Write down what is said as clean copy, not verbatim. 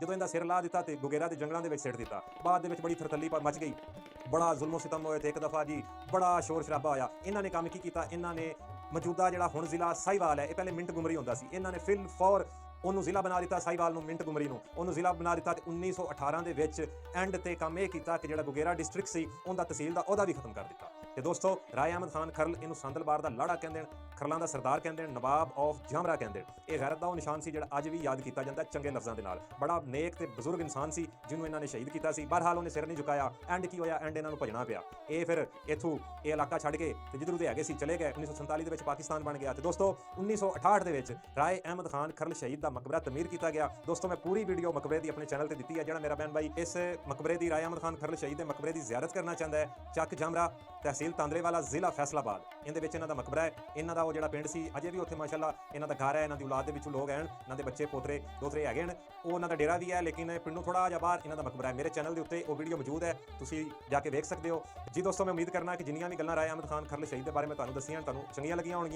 ਜਦੋਂ ਇਹਦਾ ਸਿਰ ਲਾ ਦਿੱਤਾ ਤੇ ਗੁਗੇਰਾ ਦੇ ਜੰਗਲਾਂ ਦੇ ਵਿੱਚ ਸਿੱਟ ਦਿੱਤਾ। ਬਾਅਦ ਦੇ ਵਿੱਚ ਬੜੀ ਥਰਥੱਲੀ ਮਚ ਗਈ, ਬੜਾ ਜ਼ੁਲਮੋ ਸਿਤਮ ਹੋਏ ਤੇ ਇੱਕ ਦਫਾ ਜੀ ਬੜਾ ਸ਼ੋਰ ਸ਼ਰਾਬਾ ਹੋਇਆ। ਇਹਨਾਂ ਨੇ ਕੰਮ ਕੀ ਕੀਤਾ, ਇਹਨਾਂ ਨੇ ਮੌਜੂਦਾ ਜਿਹੜਾ ਹੁਣ ਜ਼ਿਲ੍ਹਾ ਸਾਹੀਵਾਲ ਹੈ, ਇਹ ਪਹਿਲੇ ਮਿੰਟ ਗੁਮਰੀ ਹੁੰਦਾ ਸੀ, ਇਹਨਾਂ ਨੇ ਫਿਲ ਫੌਰ ਉਹਨੂੰ ਜ਼ਿਲ੍ਹਾ ਬਣਾ ਦਿੱਤਾ, ਸਾਹੀਵਾਲ ਨੂੰ ਮਿੰਟ ਗੁਮਰੀ ਨੂੰ ਉਹਨੂੰ ਜ਼ਿਲ੍ਹਾ ਬਣਾ ਦਿੱਤਾ। ਤੇ 1918 ਦੇ ਵਿੱਚ ਐਂਡ ਤੇ ਕੰਮ ਇਹ ਕੀਤਾ ਕਿ ਜਿਹੜਾ ਗੁਗੇਰਾ ਡਿਸਟ੍ਰਿਕਟ ਸੀ ਉਹਦਾ ਤਹਿਸੀਲ ਦਾ ਉਹਦਾ ਵੀ ਖਤਮ ਕਰ ਦਿੱਤਾ। ਤੇ ਦੋਸਤੋ ਰਾਏ ਅਹਿਮਦ ਖਾਨ ਖਰਲ, ਇਹਨੂੰ ਸੰਦਲਬਾਰ ਦਾ ਲਾੜਾ ਕਹਿੰਦੇ ਨੇ, ਖਰਲਾਂ ਦਾ ਸਰਦਾਰ ਕਹਿੰਦੇ ਨੇ, ਨਵਾਬ ਆਫ ਜਾਮਰਾ ਕਹਿੰਦੇ ਨੇ। ਇਹ ਗੈਰਤ ਦਾ ਉਹ ਨਿਸ਼ਾਨ ਸੀ ਜਿਹੜਾ ਅੱਜ ਵੀ ਯਾਦ ਕੀਤਾ ਜਾਂਦਾ ਚੰਗੇ ਲਫ਼ਜ਼ਾਂ ਦੇ ਨਾਲ। ਬੜਾ ਨੇਕ ਤੇ ਬਜ਼ੁਰਗ ਇਨਸਾਨ ਸੀ ਜਿਹਨੂੰ ਇਹਨਾਂ ਨੇ ਸ਼ਹੀਦ ਕੀਤਾ ਸੀ। ਬਹਰਹਾਲ ਉਹਨੇ ਸਿਰ ਨਹੀਂ ਝੁਕਾਇਆ। ਐਂਡ ਕੀ ਹੋਇਆ, ਐਂਡ ਇਹਨਾਂ ਨੂੰ ਭਜਣਾ ਪਿਆ। ਇਹ ਫਿਰ ਇੱਥੋਂ ਇਹ ਇਲਾਕਾ ਛੱਡ ਕੇ ਤੇ ਜਿੱਧਰ ਦੇ ਹੈਗੇ ਸੀ ਚਲੇ ਗਏ। 1947 ਦੇ ਵਿੱਚ ਪਾਕਿਸਤਾਨ ਬਣ ਗਿਆ। ਤੇ ਦੋਸਤੋ 1968 ਦੇ ਵਿੱਚ ਰਾਏ ਅਹਿਮਦ ਖਾਨ ਖਰਲ ਸ਼ਹੀਦ ਦਾ ਮਕਬਰਾ ਤਮੀਰ ਕੀਤਾ ਗਿਆ। ਦੋਸਤੋ ਮੈਂ ਪੂਰੀ ਵੀਡੀਓ ਮਕਬਰੇ ਦੀ ਆਪਣੇ ਚੈਨਲ ਤੇ ਦਿੱਤੀ ਹੈ। ਜਿਹੜਾ ਮੇਰਾ ਭੈਣ ਭਾਈ ਇਸ ਮਕਬਰੇ ਦੀ, ਰਾਏ ਅਹਿਮਦ ਖਾਨ ਖਰਲ ਸ਼ਹੀਦ ਦੇ ਮਕਬਰੇ ਦੀ ਜ਼ਿਆਰਤ ਕਰਨਾ ਚਾਹੁੰਦਾ ਹੈ, ਚੱਕ ਜਾਮਰਾ, ਤਹਿਸੀਲ ਤਾਂਦਰੇਵਾਲਾ, ਜ਼ਿਲ੍ਹਾ ਫੈਸਲਾਬਾਦ, ਇਹਦੇ ਵਿੱਚ ਇਹਨਾਂ ਦਾ ਮਕਬਰਾ ਹੈ। ਇਹਨਾਂ ਦਾ ਉਹ ਜਿਹੜਾ ਪਿੰਡ ਸੀ ਅਜੇ ਵੀ ਉੱਥੇ ਮਾਸ਼ਾਅੱਲਾ ਇਹਨਾਂ ਦਾ ਘਰ ਹੈ, ਇਹਨਾਂ ਦੀ ਔਲਾਦ ਦੇ ਵਿੱਚੋਂ ਲੋਕ ਹਨ, ਇਹਨਾਂ ਦੇ ਬੱਚੇ ਪੋਤਰੇ ਦੋਤਰੇ ਹੈਗੇ ਹਨ। ਉਹ ਉਹਨਾਂ ਦਾ ਡੇਰਾ ਵੀ ਹੈ, ਲੇਕਿਨ ਪਿੰਡੋਂ ਥੋੜਾ ਜਿਹਾ ਬਾਹਰ ਇਹਨਾਂ ਦਾ ਮਕਬਰਾ ਹੈ। ਮੇਰੇ ਚੈਨਲ ਦੇ ਉੱਤੇ ਉਹ ਵੀਡੀਓ ਮੌਜੂਦ ਹੈ, ਤੁਸੀਂ ਜਾ ਕੇ ਵੇਖ ਸਕਦੇ ਹੋ। ਜੀ ਦੋਸਤੋ ਮੈਂ ਉਮੀਦ ਕਰਨਾ ਕਿ ਜਿੰਨੀਆਂ ਵੀ ਗੱਲਾਂ ਰਾਏ ਅਹਿਮਦ ਖਾਨ ਖਰਲ ਸ਼ਹੀਦ ਦੇ ਬਾਰੇ ਮੈਂ ਤੁਹਾਨੂੰ ਦੱਸੀਆਂ ਤੁਹਾਨੂੰ ਚੰਗੀਆਂ ਲੱਗੀਆਂ ਹੋਣਗੀਆਂ।